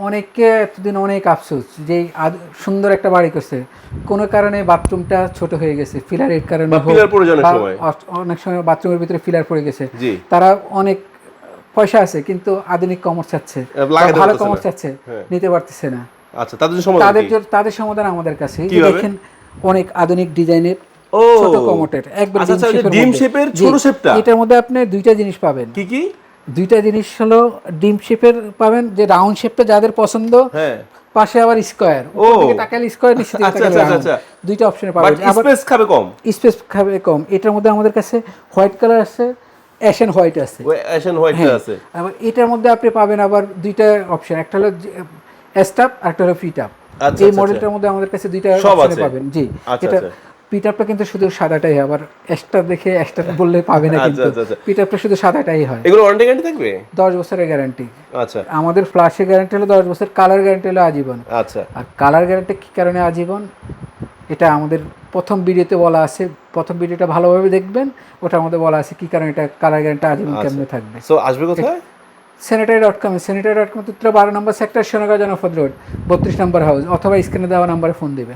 অনেকে এতদিন অনেক আফসোস যে সুন্দর একটা বাড়ি করছে, কোনো কারণে বাথরুমটা ছোট হয়ে গেছে, ফিলারের কারণে বা পিলার পড়ে যায় অনেক সময়। অনেক সময় বাথরুমের ভিতরে ফিলার পড়ে গেছে। জি। তারা অনেক পয়সা আছে কিন্তু আধুনিক কমর চাচ্ছে, লাগাতে ভালো পারতেছে কমর না। চাচ্ছে, হ্যাঁ। নিতে পারতেছে না। আচ্ছা, তাদের জন্য সমাধান কি? তাদের সমাধান আমাদের কাছে। এই যে কিভাবে? দেখেন অনেক আধুনিক ডিজাইনের ও ছোট কমোটের একবার আচ্ছা আচ্ছা, ওই যে শেপের ডিম মধ্যে। শেপের জি, ছোট শেপটা এটার মধ্যে আপনি দুইটা জিনিস পাবেন। কি কি? দুইটা জিনিস হলো ডিম শেপের পাবেন, যে রাউন্ড শেপটা যাদের পছন্দ, হ্যাঁ। পাশে আবার স্কয়ার, ও উপর দিকে তাকালে স্কয়ার, নিচে দিকে আচ্ছা তাকালে আচ্ছা আচ্ছা রাউন্ড। আচ্ছা, দুইটা অপশনে বাট পাবেন। আবার স্পেস খাবে কম। স্পেস খাবে কম। এটার মধ্যে আমাদের কাছে হোয়াইট কালার আছে, অ্যাশ হোয়াইট আছে। ওই অ্যাশন হোয়াইটটা হ্যাঁ, আছে। আবার এটার মধ্যে আপনি পাবেন আবার দুইটা অপশন, একটা হলো এসটাপ আর একটা হলো ফিট আপ। আচ্ছা এই আচ্ছা মডেলটার মধ্যে আমাদের কাছে দুইটা সব অপশনে আছে। পাবেন। জি, আচ্ছা এটা আচ্ছা পিট আপটা কিন্তু শুধু সাদাটাই, আবার এসটাপ দেখে এসটাপ বললে পাবে না, আচ্ছা কিন্তু আচ্ছা আচ্ছা। পিট আপটা শুধু সাদাটাই হয়। এগুলো ওয়ারেন্টি গ্যারান্টি থাকবে? 10 বছরের গ্যারান্টি। আচ্ছা আমাদের ফ্ল্যাশের গ্যারান্টি হলো 10 বছর, কালার গ্যারান্টি হলো আজীবন। আচ্ছা আর কালার গ্যারান্টি কী কারণে আজীবন, এটা আমাদের প্রথম ভিডিওতে বলা আছে, প্রথম ভিডিওটা ভালোভাবে দেখবেন, ওটার মধ্যে বলা আছে কী কারণে এটা কালার গ্যারান্টি আজীবন কেমনে থাকবে। সো আসবে কোথায়? sanitary.com, sanitary.com, উত্তরা 12 নম্বর সেক্টর, সোনাগাঁও, জনপদ রোড, 32 নম্বর হাউস, অথবা স্ক্রিনে দেওয়া নাম্বারে ফোন দেবে।